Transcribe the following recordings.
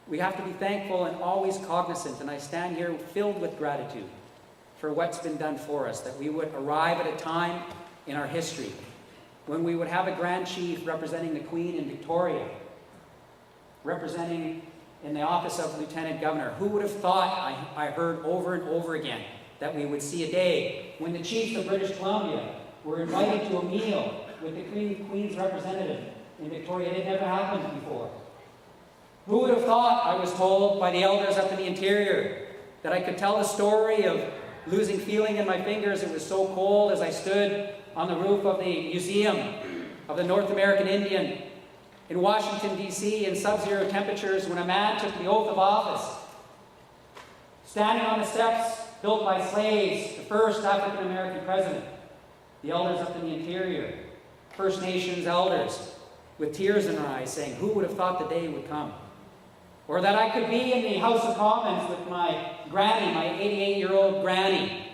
We have to be thankful and always cognizant, and I stand here filled with gratitude for what's been done for us, that we would arrive at a time in our history when we would have a Grand Chief representing the Queen in Victoria, representing in the office of Lieutenant Governor. Who would have thought, I heard over and over again, that we would see a day when the chiefs of British Columbia were invited to a meal with the Queen's representative in Victoria. It had never happened before. Who would have thought, I was told by the elders up in the interior, that I could tell the story of losing feeling in my fingers. It was so cold as I stood on the roof of the Museum of the North American Indian in Washington, D.C. in sub-zero temperatures when a man took the oath of office, standing on the steps built by slaves, the first African American president. The elders up in the interior, First Nations elders, with tears in their eyes, saying, who would have thought the day would come? Or that I could be in the House of Commons with my granny, my 88-year-old granny,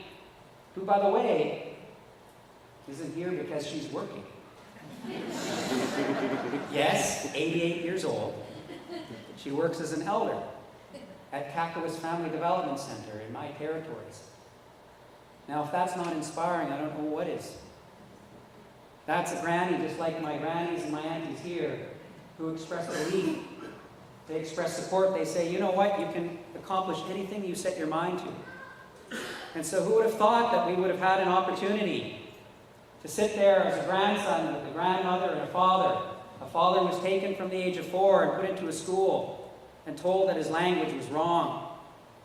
who, by the way, isn't here because she's working. Yes, 88 years old. She works as an elder at Kakawis Family Development Center in my territories. Now, if that's not inspiring, I don't know what is. That's a granny, just like my grannies and my aunties here, who express belief. They express support. They say, you know what, you can accomplish anything you set your mind to. And so who would have thought that we would have had an opportunity to sit there as a grandson with a grandmother and a father. A father was taken from the age of 4 and put into a school and told that his language was wrong.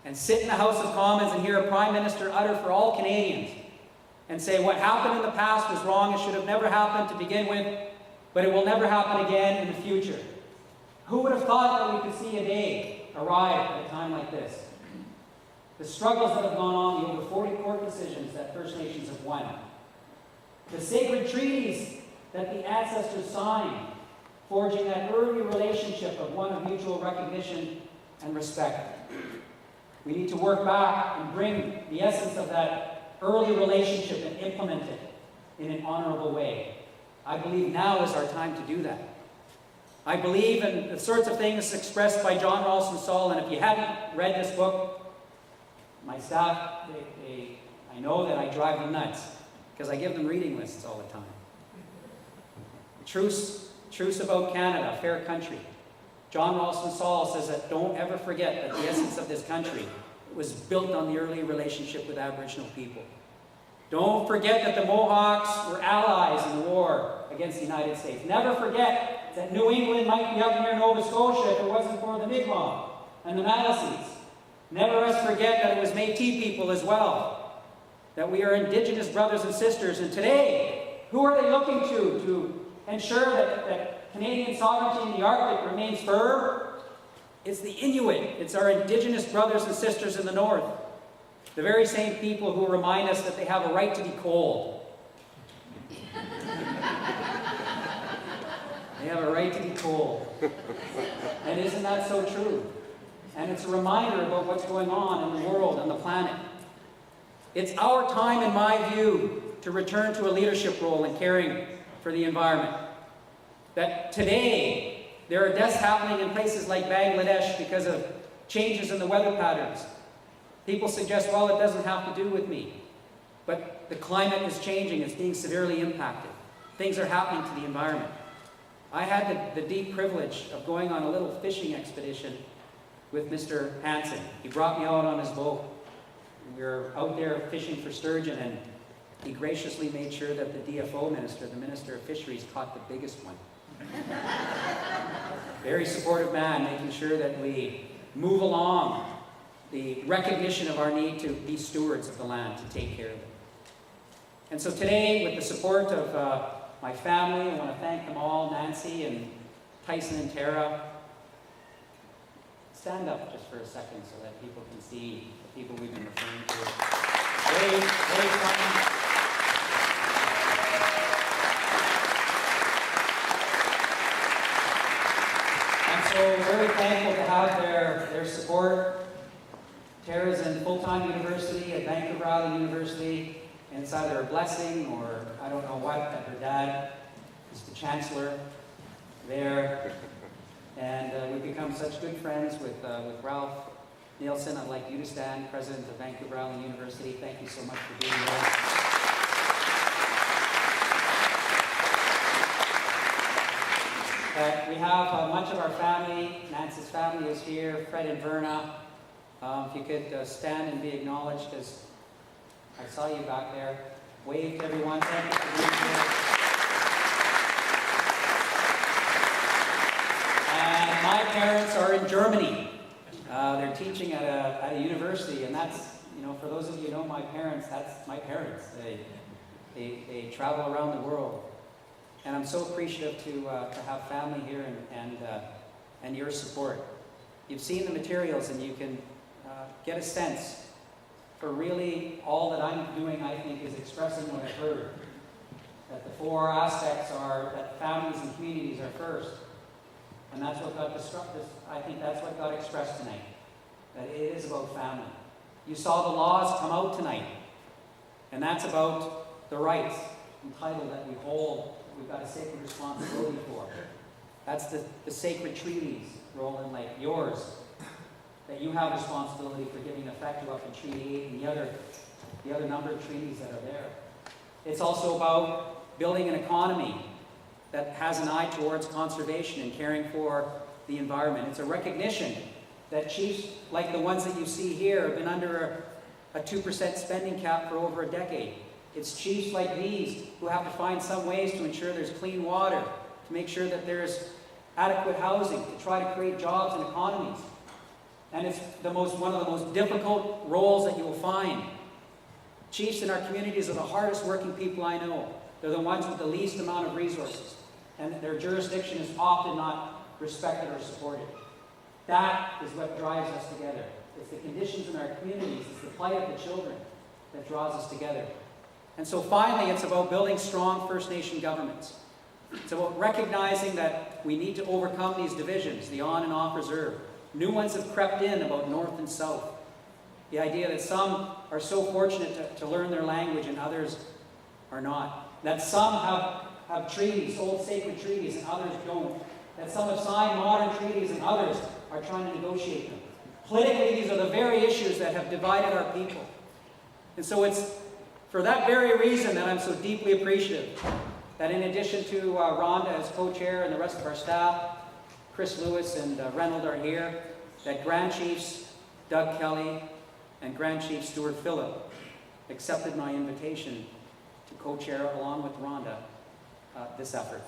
And sit in the House of Commons and hear a Prime Minister utter for all Canadians and say what happened in the past was wrong, it should have never happened to begin with, but it will never happen again in the future. Who would have thought that we could see a day arrive at a time like this? The struggles that have gone on, the over 40 court decisions that First Nations have won, the sacred treaties that the ancestors signed, forging that early relationship of one of mutual recognition and respect. We need to work back and bring the essence of that early relationship and implement it in an honorable way. I believe now is our time to do that. I believe in the sorts of things expressed by John Ralston Saul, and if you hadn't read this book, my staff, I know that I drive them nuts, because I give them reading lists all the time. Truce About Canada, Fair Country. John Ralston Saul says that don't ever forget that the essence of this country was built on the early relationship with Aboriginal people. Don't forget that the Mohawks were allies in the war against the United States. Never forget that New England might be up near Nova Scotia if it wasn't for the Mi'kmaq and the Maliseets. Never us forget that it was Métis people as well. That we are Indigenous brothers and sisters. And today, who are they looking to ensure that Canadian sovereignty in the Arctic remains firm? It's the Inuit. It's our Indigenous brothers and sisters in the North. The very same people who remind us that they have a right to be cold. They have a right to be cold. And isn't that so true? And it's a reminder about what's going on in the world and the planet. It's our time, in my view, to return to a leadership role in caring for the environment. That today, there are deaths happening in places like Bangladesh because of changes in the weather patterns. People suggest, well, it doesn't have to do with me. But the climate is changing. It's being severely impacted. Things are happening to the environment. I had the deep privilege of going on a little fishing expedition with Mr. Hansen. He brought me out on his boat. We were out there fishing for sturgeon, and he graciously made sure that the DFO minister, the Minister of Fisheries, caught the biggest one. Very supportive man, making sure that we move along the recognition of our need to be stewards of the land, to take care of it. And so today, with the support of my family, I want to thank them all, Nancy and Tyson and Tara. Stand up just for a second so that people can see the people we've been referring to. Very, very fun. So very thankful to have their support. Tara's in full-time university at Vancouver Island University, and it's either a blessing or I don't know what, that her dad is the chancellor there. And we've become such good friends with Ralph Nielsen. I'd like you to stand, President of Vancouver Island University. Thank you so much for being here. We have much of our family. Nancy's family is here. Fred and Verna. If you could stand and be acknowledged, as I saw you back there. Wave to everyone. Thank you for being here. And my parents are in Germany. They're teaching at a university, and that's, for those of you who know my parents, that's my parents. They travel around the world. And I'm so appreciative to have family here and your support. You've seen the materials, and you can get a sense for really all that I'm doing, I think, is expressing what I've heard. That the four aspects are that families and communities are first. And that's what got I think that's what got expressed tonight. That it is about family. You saw the laws come out tonight. And that's about the rights and title that we hold, we've got a sacred responsibility for. That's the sacred treaties, Roland, like yours, that you have responsibility for giving effect to up in Treaty 8 and the other number of treaties that are there. It's also about building an economy that has an eye towards conservation and caring for the environment. It's a recognition that chiefs like the ones that you see here have been under a 2% spending cap for over a decade. It's chiefs like these who have to find some ways to ensure there's clean water, to make sure that there's adequate housing, to try to create jobs and economies. And it's one of the most difficult roles that you will find. Chiefs in our communities are the hardest working people I know. They're the ones with the least amount of resources. And their jurisdiction is often not respected or supported. That is what drives us together. It's the conditions in our communities, it's the plight of the children that draws us together. And so finally, it's about building strong First Nation governments. It's about recognizing that we need to overcome these divisions, the on and off reserve. New ones have crept in about north and south. The idea that some are so fortunate to learn their language and others are not. That some have treaties, old sacred treaties, and others don't. That some have signed modern treaties and others are trying to negotiate them. Politically, these are the very issues that have divided our people. And so it's for that very reason that I'm so deeply appreciative that in addition to Rhonda as co-chair and the rest of our staff, Chris Lewis and Reynold are here, that Grand Chiefs Doug Kelly and Grand Chief Stuart Phillip accepted my invitation to co-chair along with Rhonda this effort.